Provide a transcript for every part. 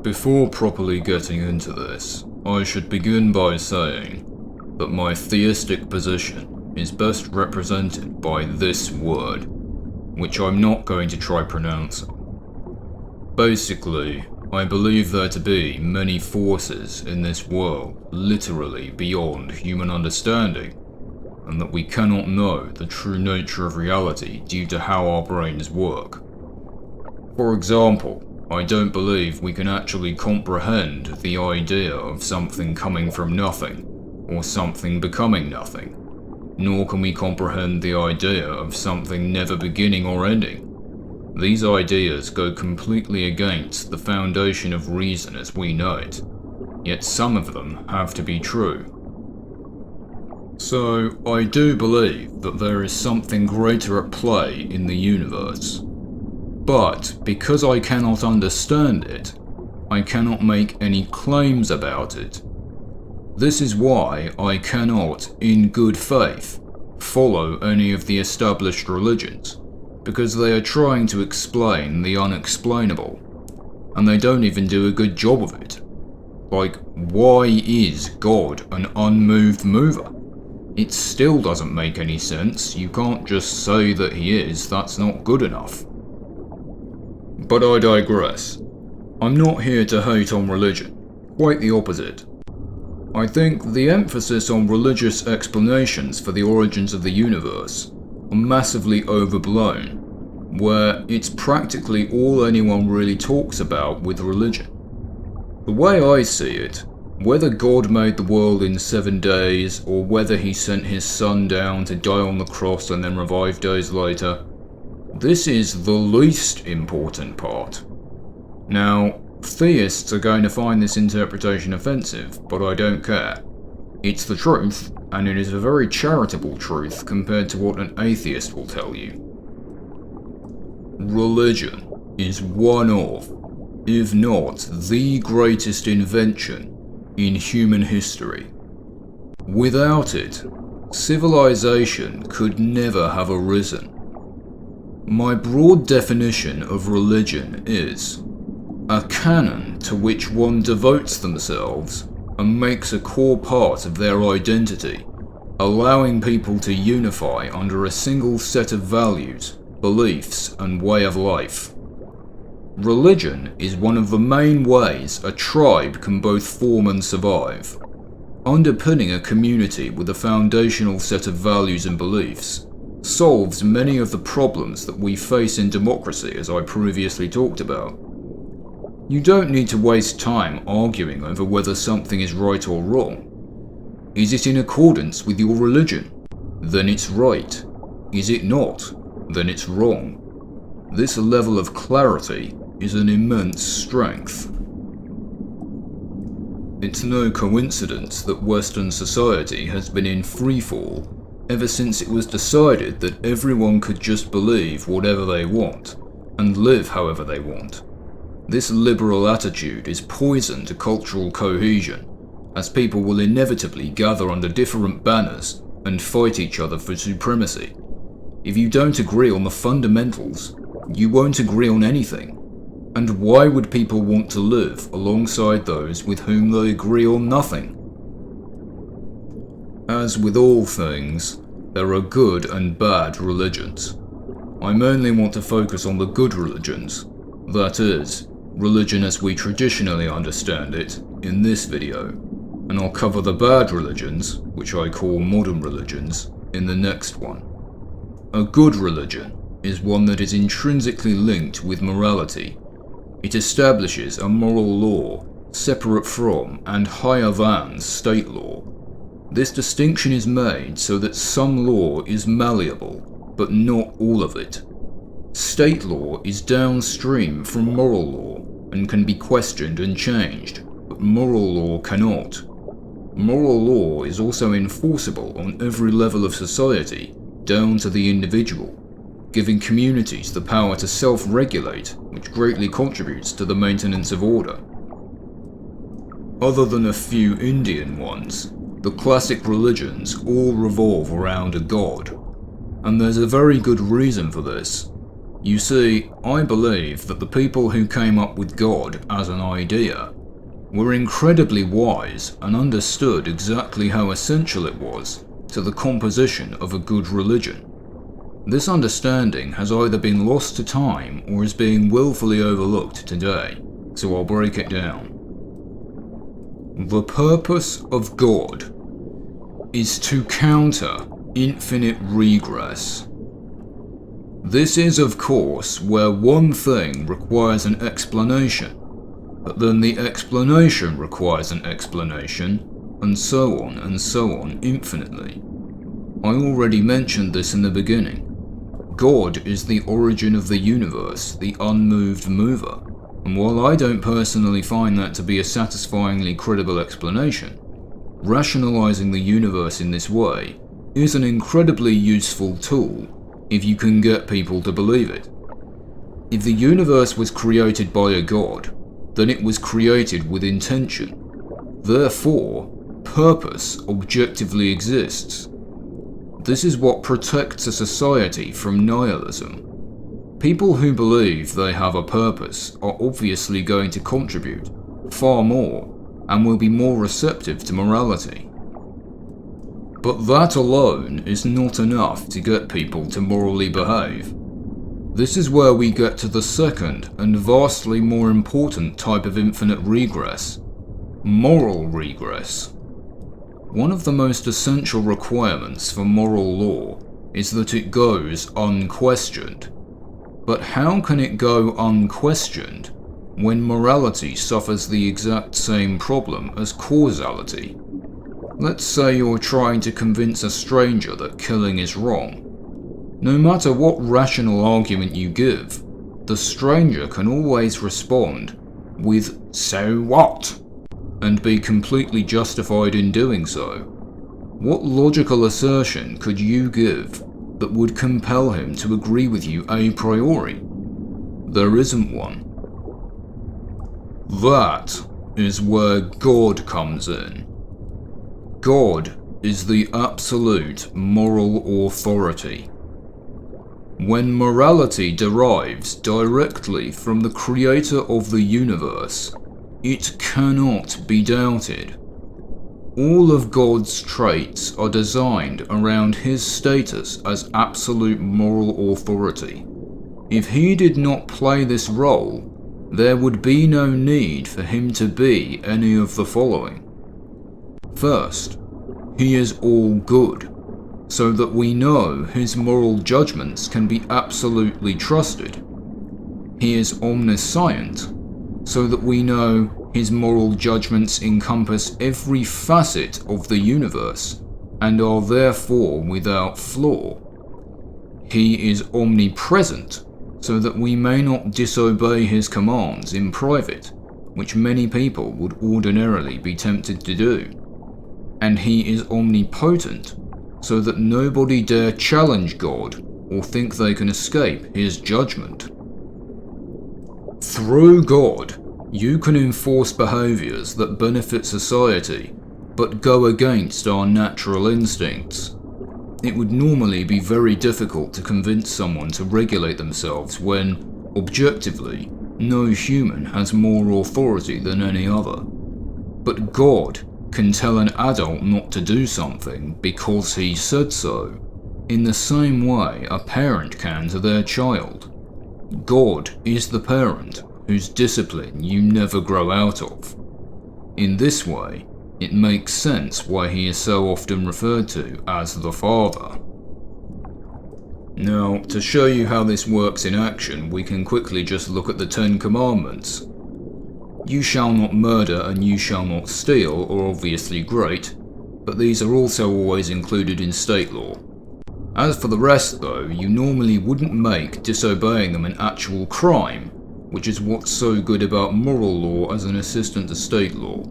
Before properly getting into this, I should begin by saying that my theistic position is best represented by this word, which I'm not going to try pronouncing. Basically, I believe there to be many forces in this world literally beyond human understanding, and that we cannot know the true nature of reality due to how our brains work. For example, I don't believe we can actually comprehend the idea of something coming from nothing, or something becoming nothing, nor can we comprehend the idea of something never beginning or ending. These ideas go completely against the foundation of reason as we know it, yet some of them have to be true. So, I do believe that there is something greater at play in the universe. But, because I cannot understand it, I cannot make any claims about it. This is why I cannot, in good faith, follow any of the established religions, because they are trying to explain the unexplainable, and they don't even do a good job of it. Like, why is God an unmoved mover? It still doesn't make any sense. You can't just say that he is, that's not good enough. But I digress. I'm not here to hate on religion, quite the opposite. I think the emphasis on religious explanations for the origins of the universe are massively overblown, where it's practically all anyone really talks about with religion. The way I see it, whether God made the world in 7 days, or whether he sent his son down to die on the cross and then revive days later, this is the least important part. Now, theists are going to find this interpretation offensive, but I don't care. It's the truth, and it is a very charitable truth compared to what an atheist will tell you. Religion is one of, if not the greatest invention in human history. Without it, civilization could never have arisen. My broad definition of religion is a canon to which one devotes themselves and makes a core part of their identity, allowing people to unify under a single set of values, beliefs, and way of life. Religion is one of the main ways a tribe can both form and survive. Underpinning a community with a foundational set of values and beliefs solves many of the problems that we face in democracy, as I previously talked about. You don't need to waste time arguing over whether something is right or wrong. Is it in accordance with your religion? Then it's right. Is it not? Then it's wrong. This level of clarity is an immense strength. It's no coincidence that Western society has been in freefall ever since it was decided that everyone could just believe whatever they want, and live however they want. This liberal attitude is poison to cultural cohesion, as people will inevitably gather under different banners and fight each other for supremacy. If you don't agree on the fundamentals, you won't agree on anything. And why would people want to live alongside those with whom they agree on nothing? As with all things, there are good and bad religions. I mainly want to focus on the good religions, that is, religion as we traditionally understand it, in this video, and I'll cover the bad religions, which I call modern religions, in the next one. A good religion is one that is intrinsically linked with morality. It establishes a moral law, separate from and higher than state law. This distinction is made so that some law is malleable, but not all of it. State law is downstream from moral law and can be questioned and changed, but moral law cannot. Moral law is also enforceable on every level of society, down to the individual, giving communities the power to self-regulate, which greatly contributes to the maintenance of order. Other than a few Indian ones, the classic religions all revolve around a god, and there's a very good reason for this. You see, I believe that the people who came up with God as an idea were incredibly wise and understood exactly how essential it was to the composition of a good religion. This understanding has either been lost to time or is being willfully overlooked today, so I'll break it down. The purpose of God is to counter infinite regress. This is, of course, where one thing requires an explanation, but then the explanation requires an explanation, and so on infinitely. I already mentioned this in the beginning. God is the origin of the universe, the unmoved mover, and while I don't personally find that to be a satisfyingly credible explanation, rationalizing the universe in this way is an incredibly useful tool if you can get people to believe it. If the universe was created by a god, then it was created with intention. Therefore, purpose objectively exists. This is what protects a society from nihilism. People who believe they have a purpose are obviously going to contribute far more and will be more receptive to morality. But that alone is not enough to get people to morally behave. This is where we get to the second and vastly more important type of infinite regress: moral regress. One of the most essential requirements for moral law is that it goes unquestioned. But how can it go unquestioned when morality suffers the exact same problem as causality? Let's say you're trying to convince a stranger that killing is wrong. No matter what rational argument you give, the stranger can always respond with "so what?" and be completely justified in doing so. What logical assertion could you give that would compel him to agree with you a priori? There isn't one. That is where God comes in. God is the absolute moral authority. When morality derives directly from the creator of the universe, it cannot be doubted. All of God's traits are designed around his status as absolute moral authority. If he did not play this role, there would be no need for him to be any of the following. First, he is all good, so that we know his moral judgments can be absolutely trusted. He is omniscient, so that we know his moral judgments encompass every facet of the universe and are therefore without flaw. He is omnipresent, so that we may not disobey his commands in private, which many people would ordinarily be tempted to do. And he is omnipotent, so that nobody dare challenge God or think they can escape his judgment. Through God, you can enforce behaviours that benefit society, but go against our natural instincts. It would normally be very difficult to convince someone to regulate themselves when, objectively, no human has more authority than any other. But God can tell an adult not to do something because he said so, in the same way a parent can to their child. God is the parent whose discipline you never grow out of. In this way, it makes sense why he is so often referred to as the Father. Now, to show you how this works in action, we can quickly just look at the 10 Commandments. You shall not murder and you shall not steal are obviously great, but these are also always included in state law. As for the rest though, you normally wouldn't make disobeying them an actual crime, which is what's so good about moral law as an assistant to state law.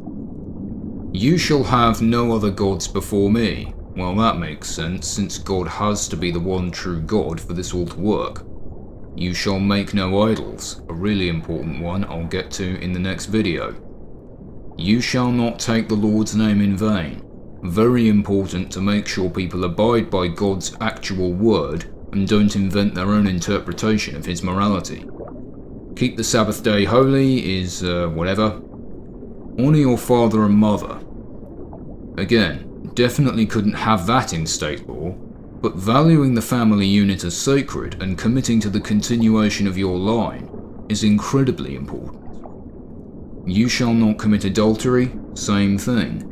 You shall have no other gods before me. Well, that makes sense, since God has to be the one true God for this all to work. You shall make no idols, a really important one I'll get to in the next video. You shall not take the Lord's name in vain. Very important to make sure people abide by God's actual word and don't invent their own interpretation of his morality. Keep the Sabbath day holy is, whatever. Honour your father and mother. Again, definitely couldn't have that in state law, but valuing the family unit as sacred and committing to the continuation of your line is incredibly important. You shall not commit adultery, same thing.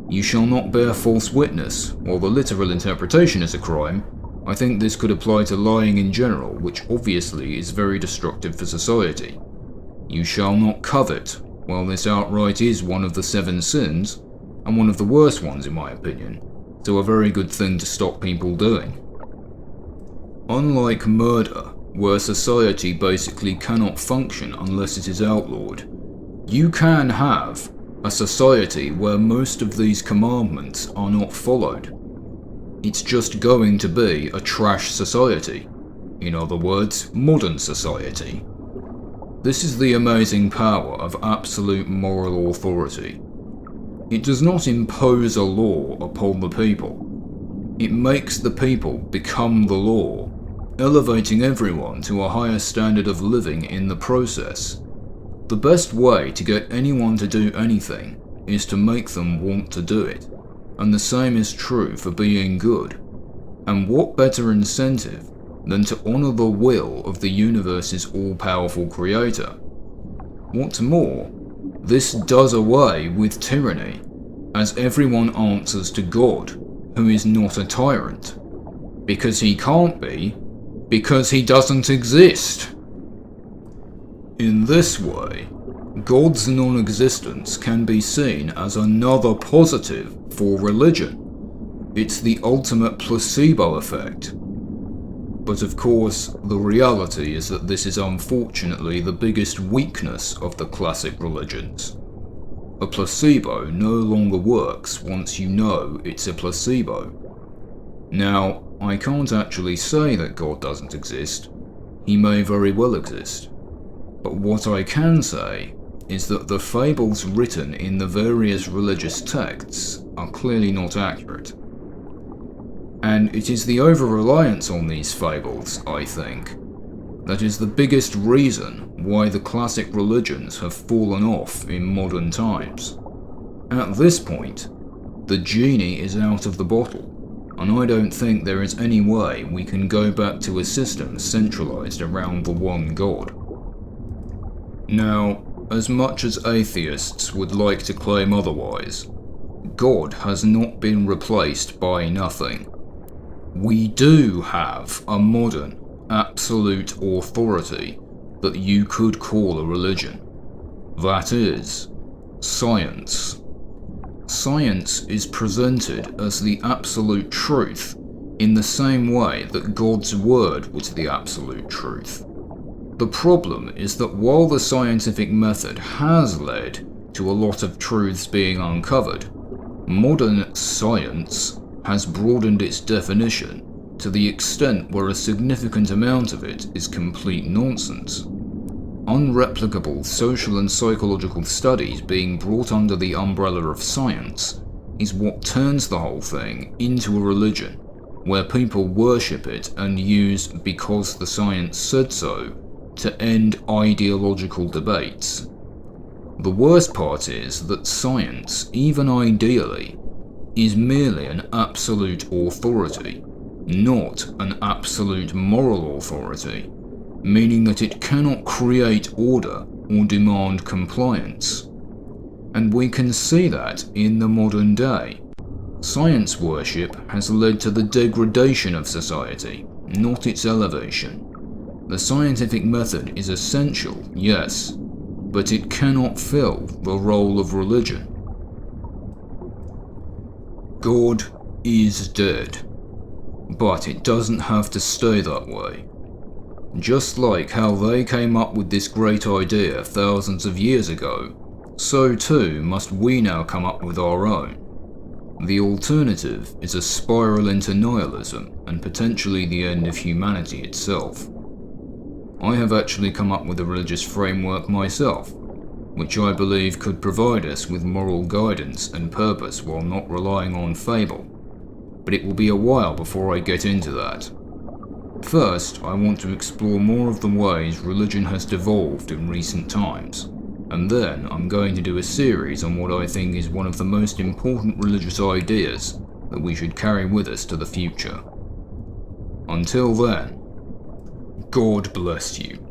You shall not bear false witness. While the literal interpretation is a crime, I think this could apply to lying in general, which obviously is very destructive for society. You shall not covet. While this outright is one of the 7 sins, and one of the worst ones in my opinion, so a very good thing to stop people doing. Unlike murder, where society basically cannot function unless it is outlawed, you can have a society where most of these commandments are not followed. It's just going to be a trash society. In other words, modern society. This is the amazing power of absolute moral authority. It does not impose a law upon the people. It makes the people become the law, elevating everyone to a higher standard of living in the process. The best way to get anyone to do anything is to make them want to do it, and the same is true for being good. And what better incentive than to honour the will of the universe's all-powerful creator? What's more, this does away with tyranny, as everyone answers to God, who is not a tyrant. Because he can't be, because he doesn't exist. In this way, God's non-existence can be seen as another positive for religion. It's the ultimate placebo effect. But of course, the reality is that this is unfortunately the biggest weakness of the classic religions. A placebo no longer works once you know it's a placebo. Now, I can't actually say that God doesn't exist. He may very well exist. But what I can say is that the fables written in the various religious texts are clearly not accurate. And it is the over-reliance on these fables, I think, that is the biggest reason why the classic religions have fallen off in modern times. At this point, the genie is out of the bottle, and I don't think there is any way we can go back to a system centralized around the one God. Now, as much as atheists would like to claim otherwise, God has not been replaced by nothing. We do have a modern, absolute authority that you could call a religion. That is, science. Science is presented as the absolute truth in the same way that God's word was the absolute truth. The problem is that while the scientific method has led to a lot of truths being uncovered, modern science has broadened its definition to the extent where a significant amount of it is complete nonsense. Unreplicable social and psychological studies being brought under the umbrella of science is what turns the whole thing into a religion, where people worship it and use "because the science said so" to end ideological debates. The worst part is that science, even ideally, is merely an absolute authority, not an absolute moral authority, meaning that it cannot create order or demand compliance. And we can see that in the modern day. Science worship has led to the degradation of society, not its elevation. The scientific method is essential, yes, but it cannot fill the role of religion. God is dead, but it doesn't have to stay that way. Just like how they came up with this great idea thousands of years ago, so too must we now come up with our own. The alternative is a spiral into nihilism and potentially the end of humanity itself. I have actually come up with a religious framework myself, which I believe could provide us with moral guidance and purpose while not relying on fable, but it will be a while before I get into that. First, I want to explore more of the ways religion has devolved in recent times, and then I'm going to do a series on what I think is one of the most important religious ideas that we should carry with us to the future. Until then, God bless you.